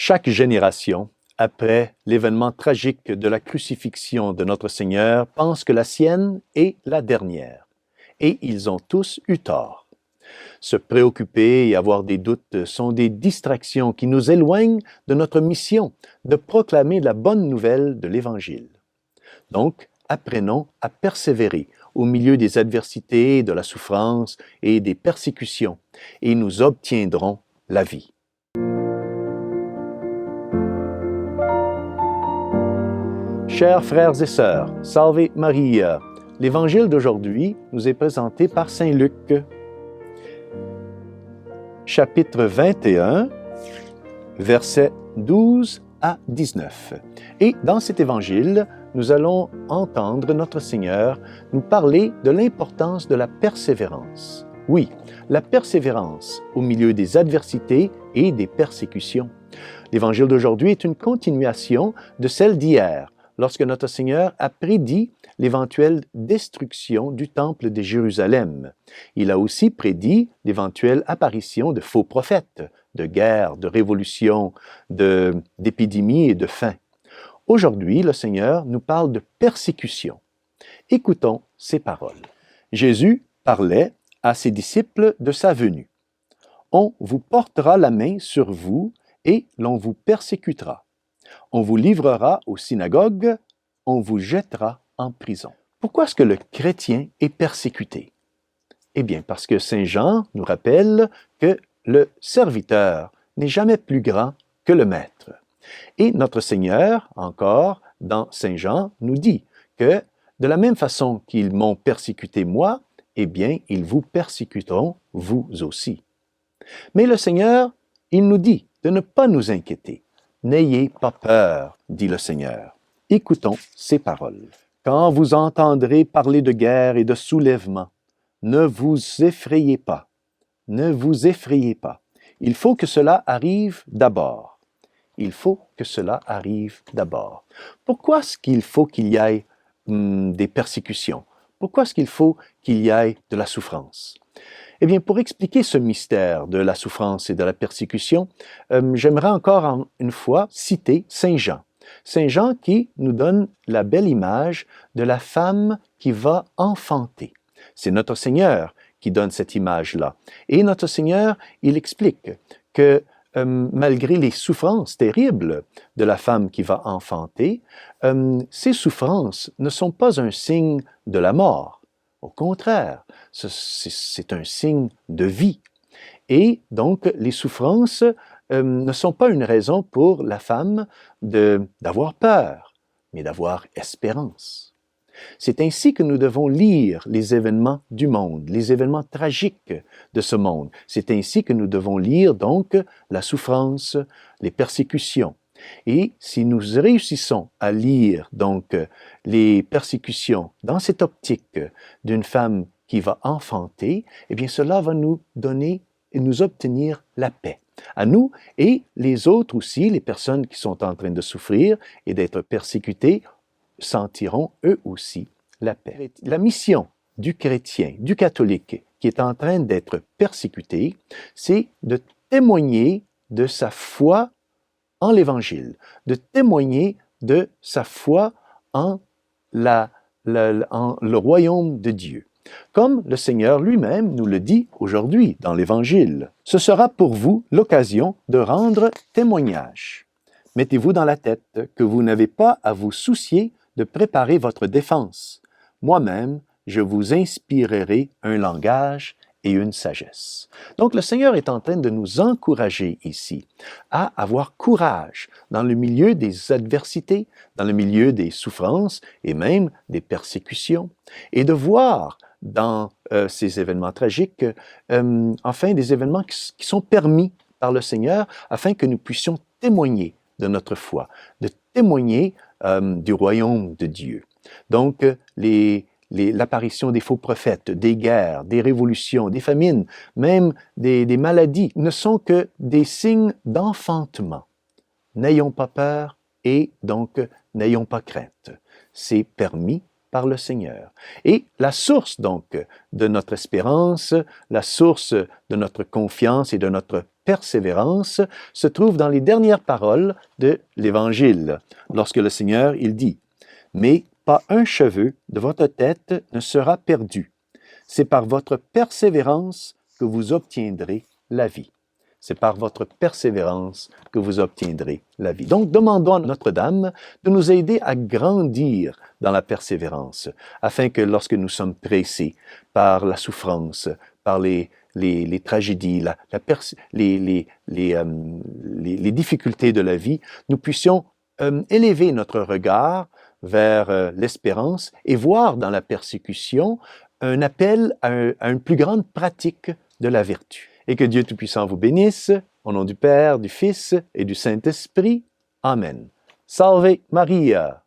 Chaque génération, après l'événement tragique de la crucifixion de notre Seigneur, pense que la sienne est la dernière. Et ils ont tous eu tort. Se préoccuper et avoir des doutes sont des distractions qui nous éloignent de notre mission de proclamer la bonne nouvelle de l'Évangile. Donc, apprenons à persévérer au milieu des adversités, de la souffrance et des persécutions, et nous obtiendrons la vie. Chers frères et sœurs, Salve Maria! L'Évangile d'aujourd'hui nous est présenté par Saint Luc, chapitre 21, versets 12 à 19. Et dans cet Évangile, nous allons entendre notre Seigneur nous parler de l'importance de la persévérance. Oui, la persévérance au milieu des adversités et des persécutions. L'Évangile d'aujourd'hui est une continuation de celle d'hier, lorsque notre Seigneur a prédit l'éventuelle destruction du temple de Jérusalem. Il a aussi prédit l'éventuelle apparition de faux prophètes, de guerres, de révolutions, d'épidémies et de faim. Aujourd'hui, le Seigneur nous parle de persécution. Écoutons ces paroles. Jésus parlait à ses disciples de sa venue. « On vous portera la main sur vous et l'on vous persécutera. On vous livrera aux synagogues, on vous jettera en prison. » Pourquoi est-ce que le chrétien est persécuté? Eh bien, parce que Saint Jean nous rappelle que le serviteur n'est jamais plus grand que le maître. Et notre Seigneur, encore, dans Saint Jean, nous dit que de la même façon qu'ils m'ont persécuté moi, eh bien, ils vous persécuteront vous aussi. Mais le Seigneur, il nous dit de ne pas nous inquiéter. N'ayez pas peur, dit le Seigneur. Écoutons ces paroles. Quand vous entendrez parler de guerre et de soulèvement, ne vous effrayez pas. Ne vous effrayez pas. Il faut que cela arrive d'abord. Il faut que cela arrive d'abord. Pourquoi est-ce qu'il faut qu'il y ait des persécutions? Pourquoi est-ce qu'il faut qu'il y ait de la souffrance? Eh bien, pour expliquer ce mystère de la souffrance et de la persécution, j'aimerais encore une fois citer Saint Jean. Saint Jean qui nous donne la belle image de la femme qui va enfanter. C'est notre Seigneur qui donne cette image-là. Et notre Seigneur, il explique que malgré les souffrances terribles de la femme qui va enfanter, ces souffrances ne sont pas un signe de la mort. Au contraire, c'est un signe de vie. Et donc, les souffrances ne sont pas une raison pour la femme d'avoir peur, mais d'avoir espérance. C'est ainsi que nous devons lire les événements du monde, les événements tragiques de ce monde. C'est ainsi que nous devons lire donc la souffrance, les persécutions. Et si nous réussissons à lire donc les persécutions dans cette optique d'une femme qui va enfanter, eh bien cela va nous donner et nous obtenir la paix. À nous et les autres aussi, les personnes qui sont en train de souffrir et d'être persécutées, sentiront eux aussi la paix. La mission du chrétien, du catholique qui est en train d'être persécuté, c'est de témoigner de sa foi en l'Évangile, de témoigner de sa foi en le royaume de Dieu. Comme le Seigneur lui-même nous le dit aujourd'hui dans l'Évangile. Ce sera pour vous l'occasion de rendre témoignage. Mettez-vous dans la tête que vous n'avez pas à vous soucier de préparer votre défense. Moi-même, je vous inspirerai un langage et une sagesse. Donc, le Seigneur est en train de nous encourager ici à avoir courage dans le milieu des adversités, dans le milieu des souffrances et même des persécutions, et de voir dans ces événements tragiques, enfin, des événements qui sont permis par le Seigneur afin que nous puissions témoigner de notre foi, de témoigner du royaume de Dieu. Donc, l'apparition des faux prophètes, des guerres, des révolutions, des famines, même des maladies, ne sont que des signes d'enfantement. N'ayons pas peur et donc n'ayons pas crainte. C'est permis par le Seigneur. Et la source donc de notre espérance, la source de notre confiance et de notre persévérance se trouve dans les dernières paroles de l'Évangile, lorsque le Seigneur, il dit « Mais pas un cheveu de votre tête ne sera perdu. C'est par votre persévérance que vous obtiendrez la vie. » C'est par votre persévérance que vous obtiendrez la vie. Donc, demandons à Notre-Dame de nous aider à grandir dans la persévérance, afin que lorsque nous sommes pressés par la souffrance, par les tragédies, les difficultés de la vie, nous puissions élever notre regard vers l'espérance et voir dans la persécution un appel à une plus grande pratique de la vertu. Et que Dieu Tout-Puissant vous bénisse, au nom du Père, du Fils et du Saint-Esprit. Amen. Salve Maria!